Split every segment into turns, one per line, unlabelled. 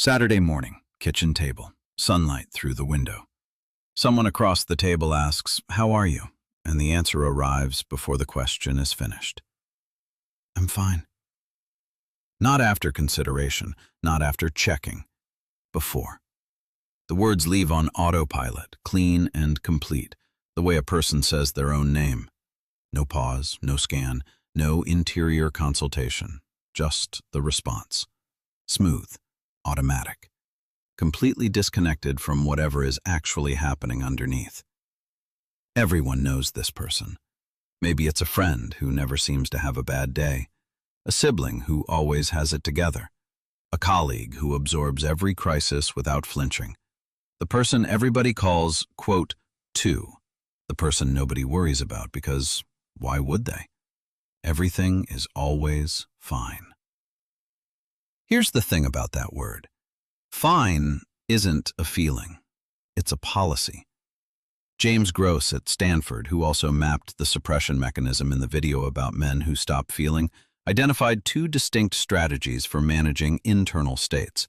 Saturday morning, kitchen table, sunlight through the window. Someone across the table asks, "How are you?" And the answer arrives before the question is finished. "I'm fine." Not after consideration, not after checking. Before. The words leave on autopilot, clean and complete, the way a person says their own name. No pause, no scan, no interior consultation, just the response. Smooth, automatic, completely disconnected from whatever is actually happening underneath. Everyone knows this person. Maybe it's a friend who never seems to have a bad day, a sibling who always has it together, a colleague who absorbs every crisis without flinching, the person everybody calls, quote, two, the person nobody worries about because why would they? Everything is always fine. Here's the thing about that word. Fine isn't a feeling. It's a policy. James Gross at Stanford, who also mapped the suppression mechanism in the video about men who stop feeling, identified two distinct strategies for managing internal states.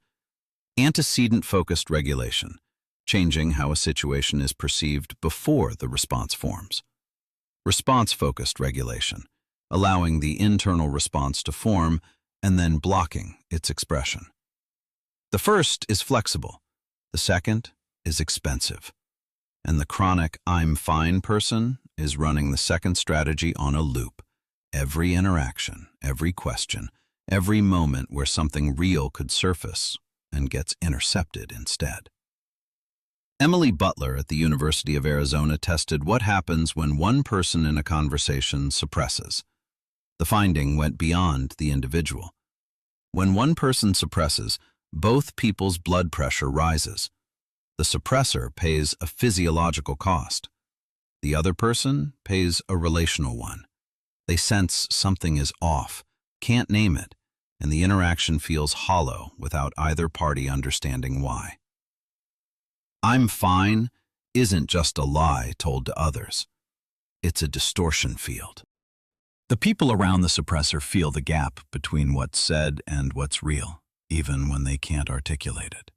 Antecedent-focused regulation, changing how a situation is perceived before the response forms. Response-focused regulation, allowing the internal response to form and then blocking its expression. The first is flexible. The second is expensive. And the chronic "I'm fine" person is running the second strategy on a loop. Every interaction, every question, every moment where something real could surface and gets intercepted instead. Emily Butler at the University of Arizona tested what happens when one person in a conversation suppresses. The finding went beyond the individual. When one person suppresses, both people's blood pressure rises. The suppressor pays a physiological cost. The other person pays a relational one. They sense something is off, can't name it, and the interaction feels hollow without either party understanding why. "I'm fine" isn't just a lie told to others. It's a distortion field. The people around the suppressor feel the gap between what's said and what's real, even when they can't articulate it.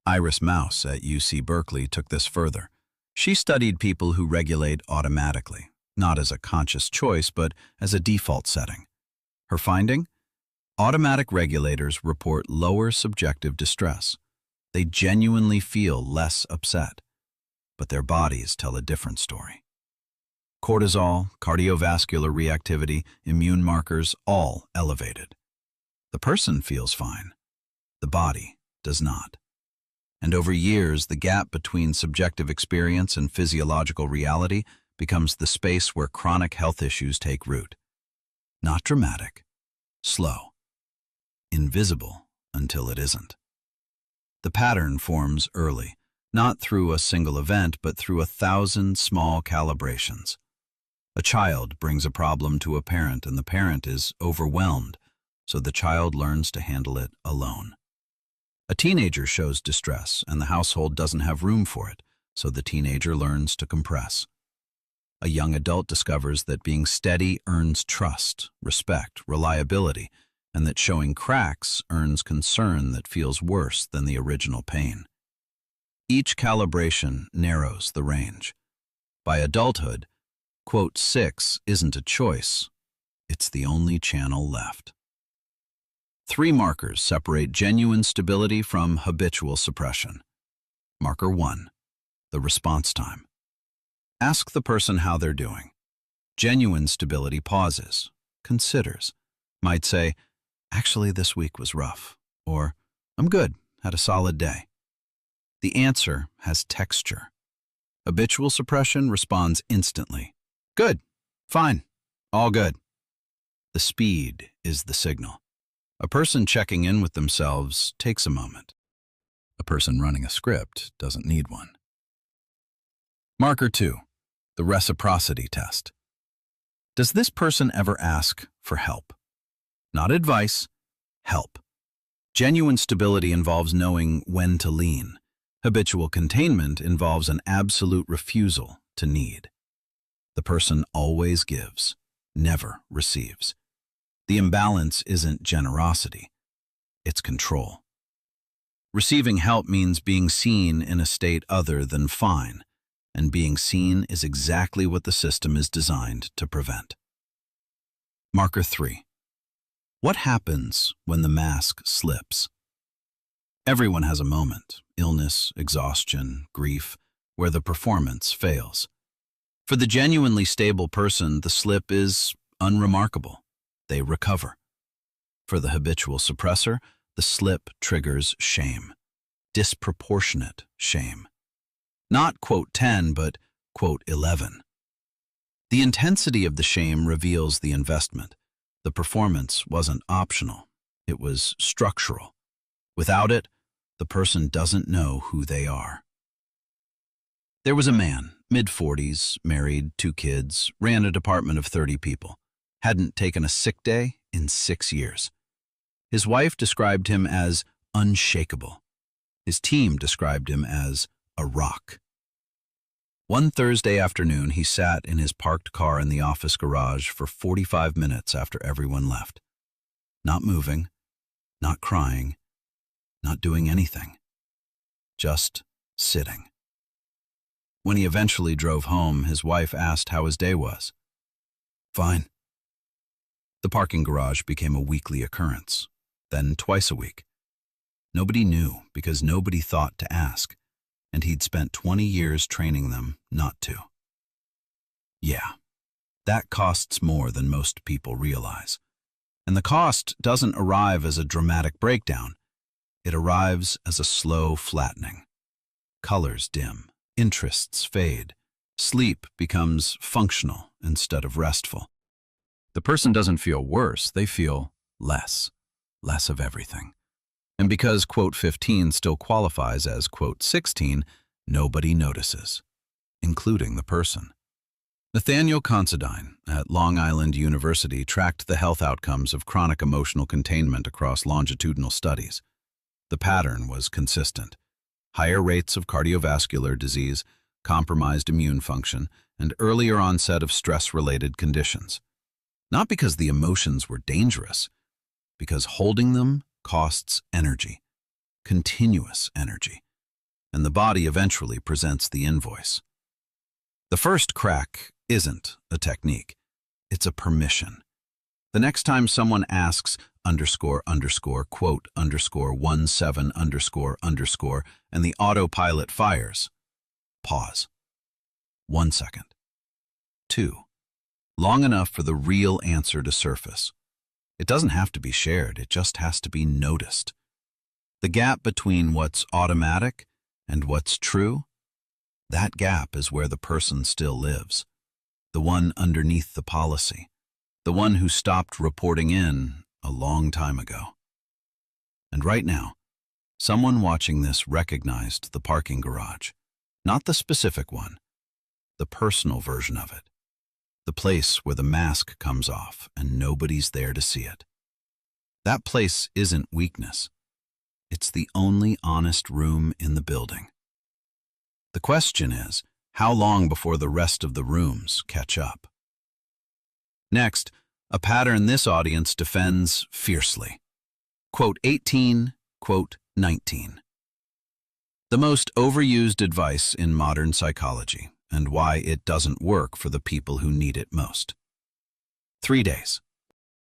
Iris Mouse at UC Berkeley took this further. She studied people who regulate automatically, not as a conscious choice, but as a default setting. Her finding? Automatic regulators report lower subjective distress. They genuinely feel less upset, but their bodies tell a different story. Cortisol, cardiovascular reactivity, immune markers, all elevated. The person feels fine. The body does not. And over years, the gap between subjective experience and physiological reality becomes the space where chronic health issues take root. Not dramatic, slow, invisible until it isn't. The pattern forms early, not through a single event, but through 1,000 small calibrations. A child brings a problem to a parent and the parent is overwhelmed, so the child learns to handle it alone. A teenager shows distress and the household doesn't have room for it, so the teenager learns to compress. A young adult discovers that being steady earns trust, respect, reliability, and that showing cracks earns concern that feels worse than the original pain. Each calibration narrows the range. By adulthood, quote, 6 isn't a choice, it's the only channel left. 3 markers separate genuine stability from habitual suppression. Marker 1, the response time. Ask the person how they're doing. Genuine stability pauses, considers, might say, "Actually, this week was rough," or "I'm good, had a solid day." The answer has texture. Habitual suppression responds instantly. "Good, fine, all good." The speed is the signal. A person checking in with themselves takes a moment. A person running a script doesn't need one. Marker 2, the reciprocity test. Does this person ever ask for help? Not advice, help. Genuine stability involves knowing when to lean. Habitual containment involves an absolute refusal to need. The person always gives, never receives. The imbalance isn't generosity, it's control. Receiving help means being seen in a state other than fine, and being seen is exactly what the system is designed to prevent. Marker 3. What happens when the mask slips? Everyone has a moment, illness, exhaustion, grief, where the performance fails. For the genuinely stable person, the slip is unremarkable. They recover. For the habitual suppressor, the slip triggers shame, disproportionate shame. Not quote 10, but quote 11. The intensity of the shame reveals the investment. The performance wasn't optional. It was structural. Without it, the person doesn't know who they are. There was a man, mid-40s, married, 2 kids, ran a department of 30 people, hadn't taken a sick day in 6 years. His wife described him as unshakable. His team described him as a rock. One Thursday afternoon, he sat in his parked car in the office garage for 45 minutes after everyone left. Not moving, not crying, not doing anything. Just sitting. When he eventually drove home, his wife asked how his day was. Fine. The parking garage became a weekly occurrence, then twice a week. Nobody knew because nobody thought to ask, and he'd spent 20 years training them not to. Yeah, that costs more than most people realize. And the cost doesn't arrive as a dramatic breakdown. It arrives as a slow flattening. Colors dim, interests fade, sleep becomes functional instead of restful. The person doesn't feel worse, they feel less of everything. And because quote 15 still qualifies as quote 16, nobody notices, including the person. Nathaniel Considine at Long Island University tracked the health outcomes of chronic emotional containment across longitudinal studies. The pattern was consistent. Higher rates of cardiovascular disease, compromised immune function, and earlier onset of stress-related conditions. Not because the emotions were dangerous, because holding them costs energy, continuous energy, and the body eventually presents the invoice. The first crack isn't a technique, it's a permission. The next time someone asks quote 17 and the autopilot fires, pause. 1 second. 2. Long enough for the real answer to surface. It doesn't have to be shared, it just has to be noticed. The gap between what's automatic and what's true, that gap is where the person still lives. The one underneath the policy. The one who stopped reporting in a long time ago. And right now, someone watching this recognized the parking garage. Not the specific one, the personal version of it. The place where the mask comes off and nobody's there to see it. That place isn't weakness. It's the only honest room in the building. The question is, how long before the rest of the rooms catch up? Next, a pattern this audience defends fiercely. Quote 18, quote 19. The most overused advice in modern psychology, and why it doesn't work for the people who need it most. 3 days.